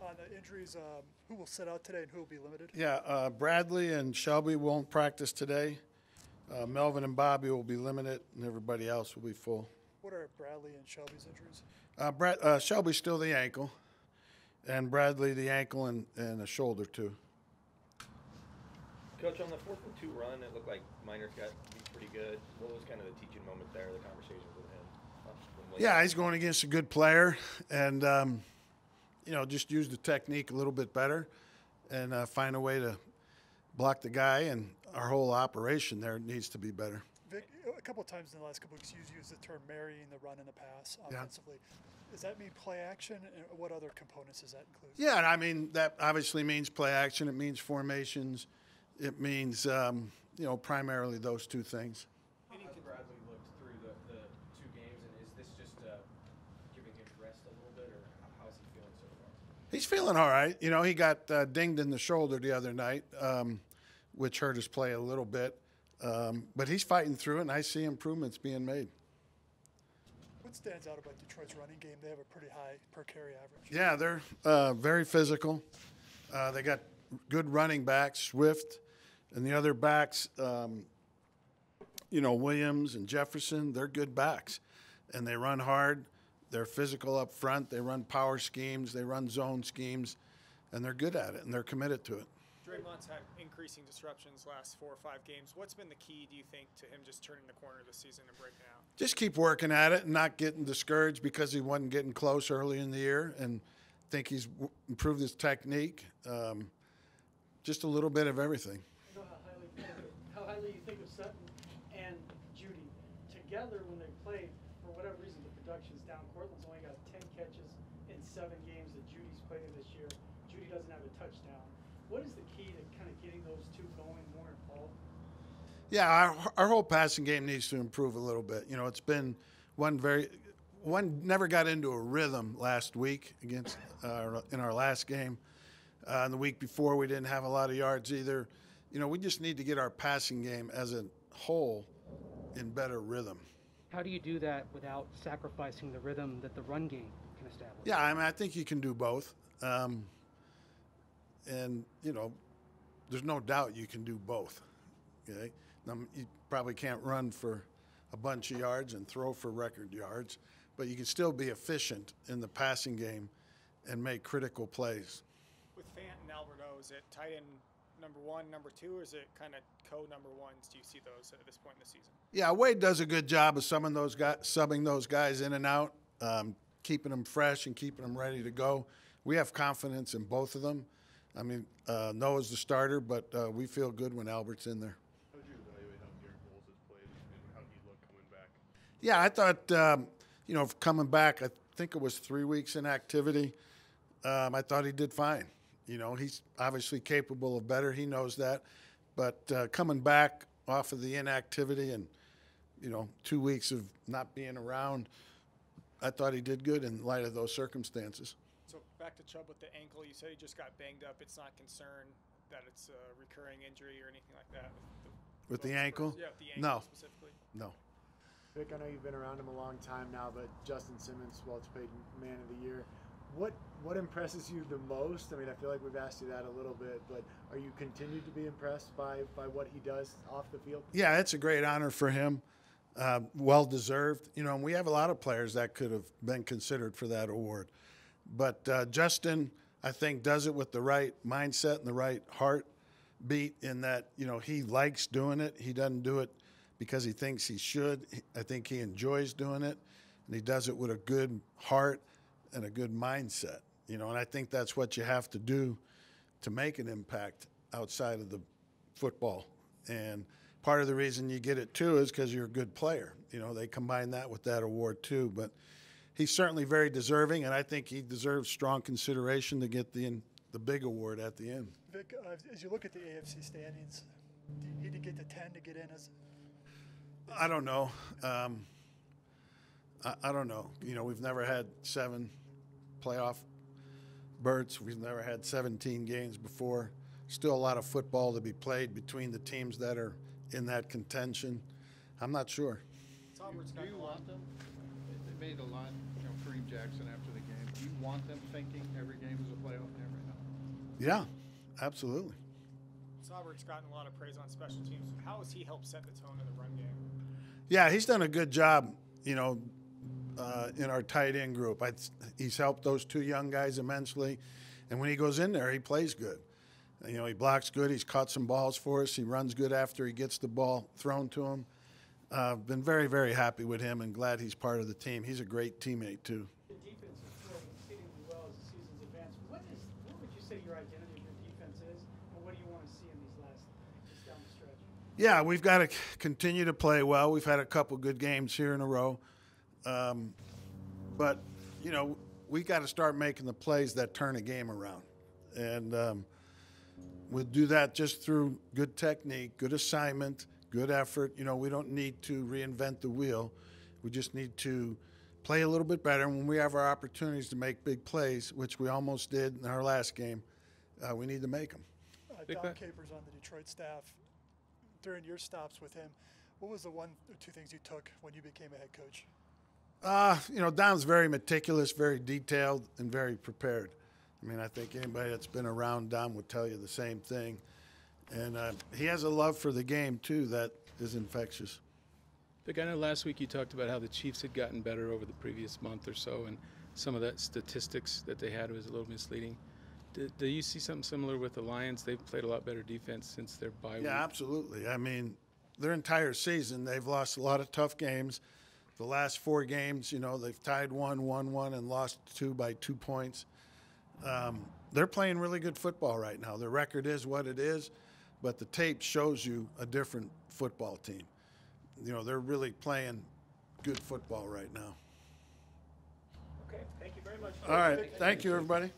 On the injuries, who will sit out today and who will be limited? Yeah, Bradley and Shelby won't practice today. Melvin and Bobby will be limited, and everybody else will be full. What are Bradley and Shelby's injuries? Shelby's still the ankle, and Bradley the ankle and a shoulder too. Coach, on the 4-2 run, it looked like Miners got to be pretty good. What was kind of the teaching moment there, the conversations with him? Yeah, he's going against a good player, and just use the technique a little bit better, and find a way to block the guy. And our whole operation there needs to be better. Vic, a couple of times in the last couple of weeks, you've used the term marrying the run and the pass offensively. Yeah. Does that mean play action, and what other components does that include? Yeah, I mean, that obviously means play action. It means formations. It means, primarily those two things. How has Bradley looked through the 2 games, and is this just giving him rest a little bit, or how is he feeling so far? He's feeling all right. He got dinged in the shoulder the other night, which hurt his play a little bit. But he's fighting through it, and I see improvements being made. What stands out about Detroit's running game? They have a pretty high per carry average. Yeah, they're very physical. They got good running backs, Swift, and the other backs, Williams and Jefferson. They're good backs, and they run hard. They're physical up front. They run power schemes. They run zone schemes, and they're good at it, and they're committed to it. Draymond's had increasing disruptions last 4 or 5 games. What's been the key, do you think, to him just turning the corner this season and breaking out? Just keep working at it and not getting discouraged because he wasn't getting close early in the year, and think he's improved his technique. Just a little bit of everything. I know how highly you think of Sutton and Judy. Together, when they played, for whatever reason, the production's down. Cortland's only got 10 catches in 7 games that Judy's played in this year. Judy doesn't have a touchdown. What is the key to kind of getting those two going more involved? Yeah, our whole passing game needs to improve a little bit. It's been one never got into a rhythm last week against in our last game. And the week before, we didn't have a lot of yards either. We just need to get our passing game as a whole in better rhythm. How do you do that without sacrificing the rhythm that the run game can establish? Yeah, I think you can do both. There's no doubt you can do both. Okay? Now, you probably can't run for a bunch of yards and throw for record yards, but you can still be efficient in the passing game and make critical plays. With Fant and Alberto, is it tight end number 1, number 2, or is it kind of co-number 1s? Do you see those at this point in the season? Yeah, Wade does a good job of subbing those guys in and out, keeping them fresh and keeping them ready to go. We have confidence in both of them. I mean, Noah's the starter, but we feel good when Albert's in there. How did you evaluate how Garrett Bowles has played and how he looked coming back? Yeah, I thought, coming back, I think it was 3 weeks in activity. I thought he did fine. He's obviously capable of better. He knows that. But coming back off of the inactivity and, 2 weeks of not being around, I thought he did good in light of those circumstances. So back to Chubb with the ankle, you said he just got banged up. It's not concerned that it's a recurring injury or anything like that? With the ankle? Yeah, with the ankle No. specifically. No. Vic, I know you've been around him a long time now, but Justin Simmons, Welch paid Man of the Year. What impresses you the most? I mean, I feel like we've asked you that a little bit, but are you continued to be impressed by what he does off the field? Yeah, it's a great honor for him. Well deserved. And we have a lot of players that could have been considered for that award. But Justin, I think, does it with the right mindset and the right heartbeat in that, he likes doing it. He doesn't do it because he thinks he should. I think he enjoys doing it, and he does it with a good heart and a good mindset. And I think that's what you have to do to make an impact outside of the football. And part of the reason you get it, too, is because you're a good player. They combine that with that award, too. But he's certainly very deserving, and I think he deserves strong consideration to get the big award at the end. Vic, as you look at the AFC standings, do you need to get to 10 to get in? I don't know. I don't know. We've never had 7 playoff berths. We've never had 17 games before. Still a lot of football to be played between the teams that are in that contention. I'm not sure. Do you want them? They made a lot, Kareem Jackson after the game. you want them thinking every game is a playoff game right now? Yeah, absolutely. Saubert's gotten a lot of praise on special teams. How has he helped set the tone in the run game? Yeah, he's done a good job, in our tight end group. He's helped those two young guys immensely. And when he goes in there, he plays good. He blocks good. He's caught some balls for us. He runs good after he gets the ball thrown to him. Been very, very happy with him and glad he's part of the team. He's a great teammate, too. The defense is playing exceedingly well as the season's advanced. What would you say your identity of your defense is, and what do you want to see in these just down the stretch? Yeah, we've got to continue to play well. We've had a couple good games here in a row. But, we got to start making the plays that turn a game around. And we'll do that just through good technique, good assignment, good effort. We don't need to reinvent the wheel. We just need to play a little bit better. And when we have our opportunities to make big plays, which we almost did in our last game, we need to make them. Don Capers on the Detroit staff. During your stops with him, what was the one or two things you took when you became a head coach? Don's very meticulous, very detailed, and very prepared. I think anybody that's been around Don would tell you the same thing. And he has a love for the game, too, that is infectious. Vic, I know last week you talked about how the Chiefs had gotten better over the previous month or so, and some of that statistics that they had was a little misleading. Do you see something similar with the Lions? They've played a lot better defense since their bye week. Yeah, absolutely. Their entire season, they've lost a lot of tough games. The last 4 games, they've tied 1, won 1, and lost 2 by 2 points. They're playing really good football right now. Their record is what it is, but the tape shows you a different football team. They're really playing good football right now. Okay, thank you very much. All right. Thank you, everybody.